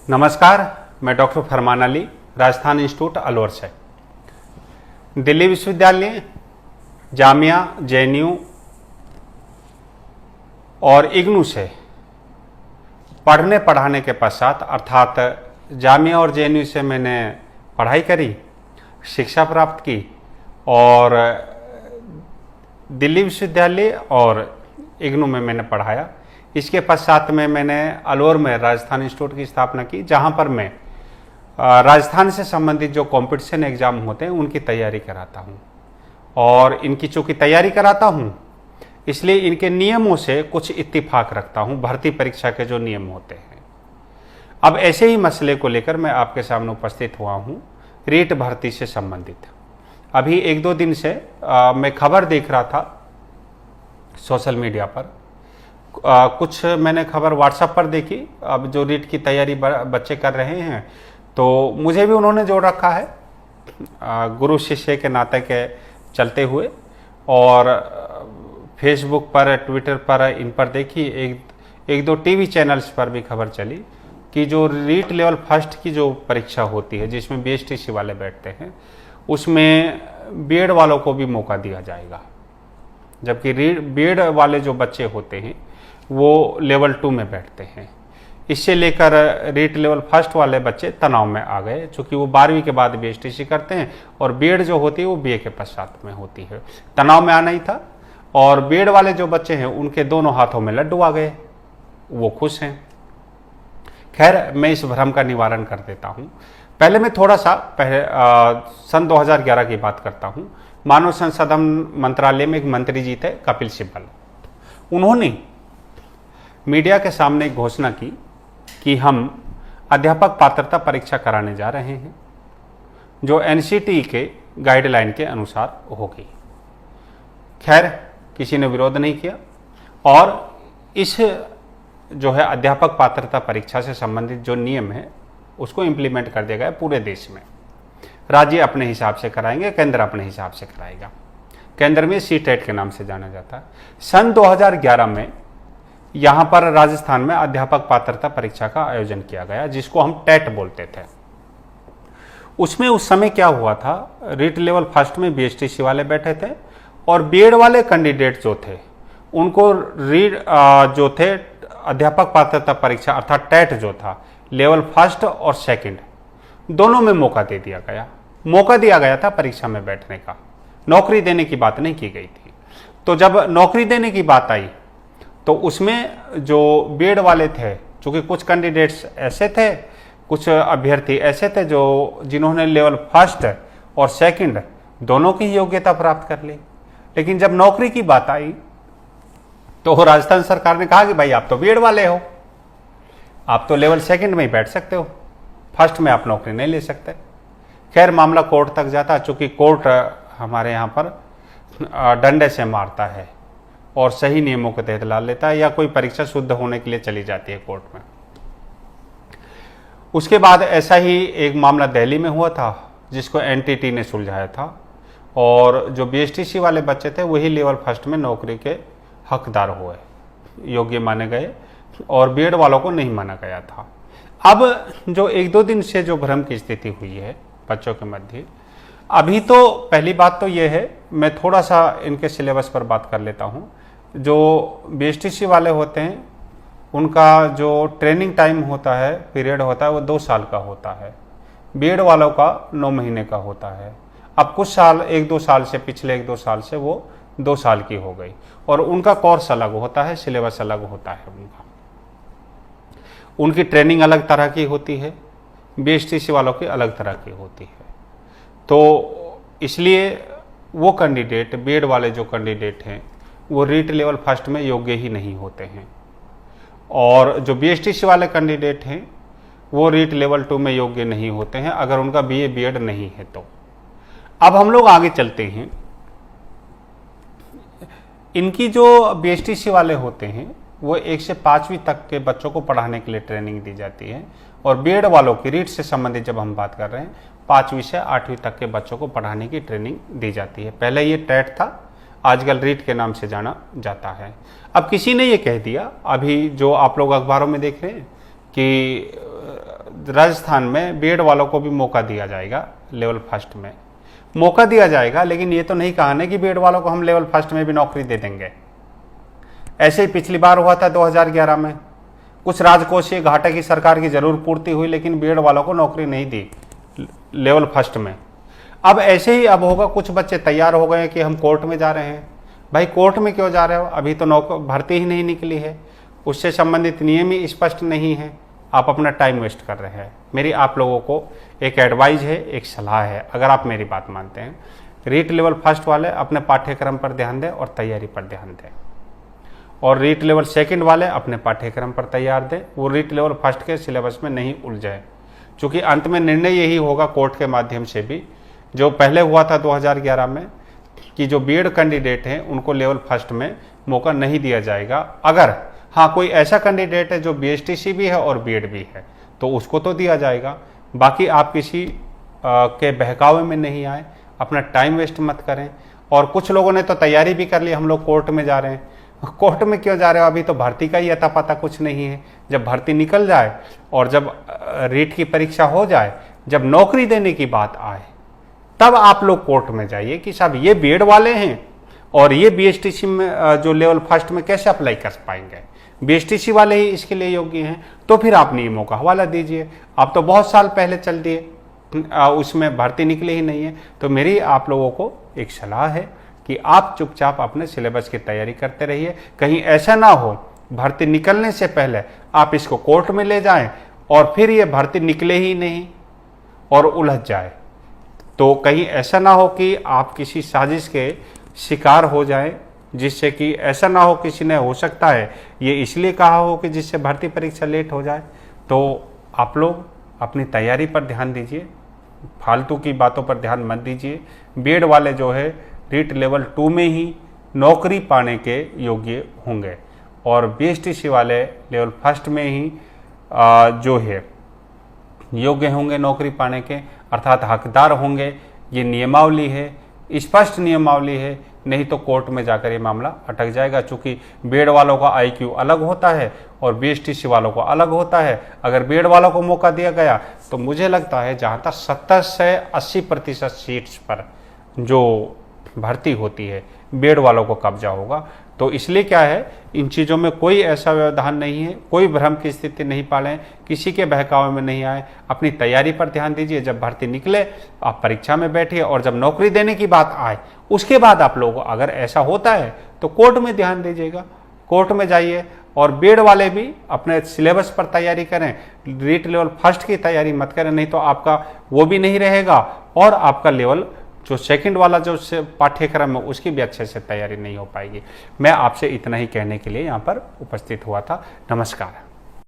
नमस्कार, मैं डॉक्टर फरमान अली, राजस्थान इंस्टीट्यूट अलवर से। दिल्ली विश्वविद्यालय, जामिया, जेएनयू और इग्नू से पढ़ने पढ़ाने के पश्चात, अर्थात जामिया और जेएनयू से मैंने पढ़ाई करी, शिक्षा प्राप्त की और दिल्ली विश्वविद्यालय और इग्नू में मैंने पढ़ाया। इसके पश्चात में मैंने अलवर में राजस्थान इंस्टीट्यूट की स्थापना की, जहां पर मैं राजस्थान से संबंधित जो कंपटीशन एग्जाम होते हैं उनकी तैयारी कराता हूं। और इनकी चूंकि तैयारी कराता हूं, इसलिए इनके नियमों से कुछ इत्तेफाक रखता हूं, भर्ती परीक्षा के जो नियम होते हैं। अब ऐसे ही मसले को लेकर मैं आपके सामने उपस्थित हुआ हूं, रीट भर्ती से संबंधित। अभी 1-2 दिन से मैं खबर देख रहा था सोशल मीडिया पर। कुछ मैंने खबर व्हाट्सएप पर देखी, अब जो रीट की तैयारी बच्चे कर रहे हैं, तो मुझे भी उन्होंने जोड़ रखा है गुरु शिष्य के नाते के चलते हुए। और फेसबुक पर, ट्विटर पर, इन पर देखी, एक दो टीवी चैनल्स पर भी खबर चली कि जो रीट लेवल फर्स्ट की जो परीक्षा होती है, जिसमें बीएसटीसी वाले बैठते हैं, उसमें बीएड वालों को भी मौका दिया जाएगा, जबकि बीएड वाले जो बच्चे होते हैं वो लेवल 2 में बैठते हैं। इससे लेकर रीट लेवल फर्स्ट वाले बच्चे तनाव में आ गए, चूँकि वो 12वीं के बाद बीएसटीसी करते हैं और बीएड जो होती है वो बीए के पश्चात में होती है। तनाव में आना ही था। और बीएड वाले जो बच्चे हैं उनके दोनों हाथों में लड्डू आ गए, वो खुश हैं। खैर, मैं इस भ्रम का निवारण कर देता हूँ। पहले मैं थोड़ा सा सन 2011 की बात करता हूँ। मानव संसाधन मंत्रालय में एक मंत्री जी थे, कपिल सिब्बल। उन्होंने मीडिया के सामने एक घोषणा की कि हम अध्यापक पात्रता परीक्षा कराने जा रहे हैं, जो एनसीटी के गाइडलाइन के अनुसार होगी। खैर, किसी ने विरोध नहीं किया और इस जो है अध्यापक पात्रता परीक्षा से संबंधित जो नियम है उसको इम्प्लीमेंट कर दिया गया पूरे देश में। राज्य अपने हिसाब से कराएंगे, केंद्र अपने हिसाब से कराएगा। केंद्र में सीटेट के नाम से जाना जाता है। सन 2011 में यहाँ पर राजस्थान में अध्यापक पात्रता परीक्षा का आयोजन किया गया, जिसको हम टेट बोलते थे। उसमें उस समय क्या हुआ था, रीट लेवल फर्स्ट में बीएसटीसी वाले बैठे थे और बीएड वाले कैंडिडेट जो थे उनको जो थे अध्यापक पात्रता परीक्षा अर्थात टेट जो था, लेवल फर्स्ट और सेकंड दोनों में मौका दे दिया गया। मौका दिया गया था परीक्षा में बैठने का, नौकरी देने की बात नहीं की गई थी। तो जब नौकरी देने की बात आई तो उसमें जो बीएड वाले थे, चूंकि कुछ कैंडिडेट्स ऐसे थे, कुछ अभ्यर्थी ऐसे थे जिन्होंने लेवल फर्स्ट और सेकंड दोनों की योग्यता प्राप्त कर ली, लेकिन जब नौकरी की बात आई तो राजस्थान सरकार ने कहा कि भाई आप तो बीएड वाले हो, आप तो लेवल सेकंड में ही बैठ सकते हो, फर्स्ट में आप नौकरी नहीं ले सकते। खैर, मामला कोर्ट तक जाता, चूंकि कोर्ट हमारे यहाँ पर डंडे से मारता है और सही नियमों के तहत ला लेता है, या कोई परीक्षा शुद्ध होने के लिए चली जाती है कोर्ट में। उसके बाद ऐसा ही एक मामला दिल्ली में हुआ था, जिसको एनटीटी ने सुलझाया था, और जो बीएसटीसी वाले बच्चे थे वही लेवल फर्स्ट में नौकरी के हकदार हुए, योग्य माने गए, और बीएड वालों को नहीं माना गया था। अब जो 1-2 दिन से जो भ्रम की स्थिति हुई है बच्चों के मध्य, अभी तो पहली बात तो यह है, मैं थोड़ा सा इनके सिलेबस पर बात कर लेता हूँ। जो बीएसटीसी वाले होते हैं उनका जो ट्रेनिंग टाइम होता है, पीरियड होता है, वो 2 साल का होता है। बीएड वालों का 9 महीने का होता है। अब कुछ साल, 1-2 साल से, पिछले 1-2 साल से वो 2 साल की हो गई, और उनका कोर्स अलग होता है, सिलेबस अलग होता है उनका, उनकी ट्रेनिंग अलग तरह की होती है, बीएसटीसी वालों की अलग तरह की होती है। तो इसलिए वो कैंडिडेट, बीएड वाले जो कैंडिडेट हैं, वो रीट लेवल फर्स्ट में योग्य ही नहीं होते हैं, और जो बीएसटीसी वाले कैंडिडेट हैं वो रीट लेवल 2 में योग्य नहीं होते हैं अगर उनका बीए बीएड नहीं है तो। अब हम लोग आगे चलते हैं। इनकी जो बीएसटीसी वाले होते हैं वो 1 से 5वीं तक के बच्चों को पढ़ाने के लिए ट्रेनिंग दी जाती है, और बीएड वालों की, रीट से संबंधित जब हम बात कर रहे हैं, 5वीं से 8वीं तक के बच्चों को पढ़ाने की ट्रेनिंग दी जाती है। पहले ये टेट था, आजकल रीट के नाम से जाना जाता है। अब किसी ने ये कह दिया, अभी जो आप लोग अखबारों में देख रहे हैं कि राजस्थान में बीएड वालों को भी मौका दिया जाएगा लेवल फर्स्ट में, मौका दिया जाएगा, लेकिन ये तो नहीं कहा ना कि बीएड वालों को हम लेवल फर्स्ट में भी नौकरी दे देंगे। ऐसे ही पिछली बार हुआ था 2011 में, कुछ राजकोषीय घाटे की सरकार की जरूर पूर्ति हुई, लेकिन बीएड वालों को नौकरी नहीं दी लेवल फर्स्ट में। अब ऐसे ही अब होगा, कुछ बच्चे तैयार हो गए कि हम कोर्ट में जा रहे हैं। भाई कोर्ट में क्यों जा रहे हो, अभी तो भर्ती ही नहीं निकली है, उससे संबंधित नियम ही स्पष्ट नहीं है, आप अपना टाइम वेस्ट कर रहे हैं। मेरी आप लोगों को एक एडवाइस है, एक सलाह है, अगर आप मेरी बात मानते हैं, रीट लेवल फर्स्ट वाले अपने पाठ्यक्रम पर ध्यान दें और तैयारी पर ध्यान दें, और रीट लेवल सेकंड वाले अपने पाठ्यक्रम पर तैयार दें, वो रीट लेवल फर्स्ट के सिलेबस में नहीं उलझे, क्योंकि अंत में निर्णय यही होगा कोर्ट के माध्यम से भी, जो पहले हुआ था 2011 में, कि जो बीएड कैंडिडेट हैं उनको लेवल फर्स्ट में मौका नहीं दिया जाएगा। अगर हाँ कोई ऐसा कैंडिडेट है जो बीएसटीसी भी है और बीएड भी है तो उसको तो दिया जाएगा। बाकी आप किसी के बहकावे में नहीं आए, अपना टाइम वेस्ट मत करें। और कुछ लोगों ने तो तैयारी भी कर ली, हम लोग कोर्ट में जा रहे हैं। कोर्ट में क्यों जा रहे हो, अभी तो भर्ती का ही अता पता कुछ नहीं है। जब भर्ती निकल जाए और जब रीट की परीक्षा हो जाए, जब नौकरी देने की बात आए, तब आप लोग कोर्ट में जाइए कि साहब ये बीएड वाले हैं और ये बीएसटीसी में जो लेवल फर्स्ट में कैसे अप्लाई कर पाएंगे, बीएसटीसी वाले ही इसके लिए योग्य हैं, तो फिर आप नियमों का हवाला दीजिए। आप तो बहुत साल पहले चल दिए, उसमें भर्ती निकली ही नहीं है। तो मेरी आप लोगों को एक सलाह है कि आप चुपचाप अपने सिलेबस की तैयारी करते रहिए। कहीं ऐसा ना हो भर्ती निकलने से पहले आप इसको कोर्ट में ले जाएं और फिर ये भर्ती निकले ही नहीं और उलझ जाए। तो कहीं ऐसा ना हो कि आप किसी साजिश के शिकार हो जाएं, जिससे कि ऐसा ना हो किसी ने, हो सकता है ये इसलिए कहा हो कि जिससे भर्ती परीक्षा लेट हो जाए। तो आप लोग अपनी तैयारी पर ध्यान दीजिए, फालतू की बातों पर ध्यान मत दीजिए। बीएड वाले जो है रीट लेवल 2 में ही नौकरी पाने के योग्य होंगे और बीएसटीसी वाले लेवल फर्स्ट में ही जो है योग्य होंगे नौकरी पाने के, अर्थात हकदार होंगे। ये नियमावली है, स्पष्ट नियमावली है, नहीं तो कोर्ट में जाकर ये मामला अटक जाएगा। चूंकि बीएड वालों का आईक्यू अलग होता है और बीएसटीसी वालों का अलग होता है। अगर बीएड वालों को मौका दिया गया तो मुझे लगता है जहाँ तक 70 से 80% सीट्स पर जो भर्ती होती है बीएड वालों को कब्जा होगा। तो इसलिए क्या है, इन चीज़ों में कोई ऐसा व्यवधान नहीं है, कोई भ्रम की स्थिति नहीं पालें, किसी के बहकावे में नहीं आए। अपनी तैयारी पर ध्यान दीजिए। जब भर्ती निकले आप परीक्षा में बैठिए और जब नौकरी देने की बात आए उसके बाद आप लोगों को अगर ऐसा होता है तो कोर्ट में ध्यान दीजिएगा, कोर्ट में जाइए। और बीएड वाले भी अपने सिलेबस पर तैयारी करें, रीट लेवल फर्स्ट की तैयारी मत करें, नहीं तो आपका वो भी नहीं रहेगा और आपका लेवल जो सेकंड वाला जो पाठ्यक्रम है उसकी भी अच्छे से तैयारी नहीं हो पाएगी। मैं आपसे इतना ही कहने के लिए यहाँ पर उपस्थित हुआ था। नमस्कार।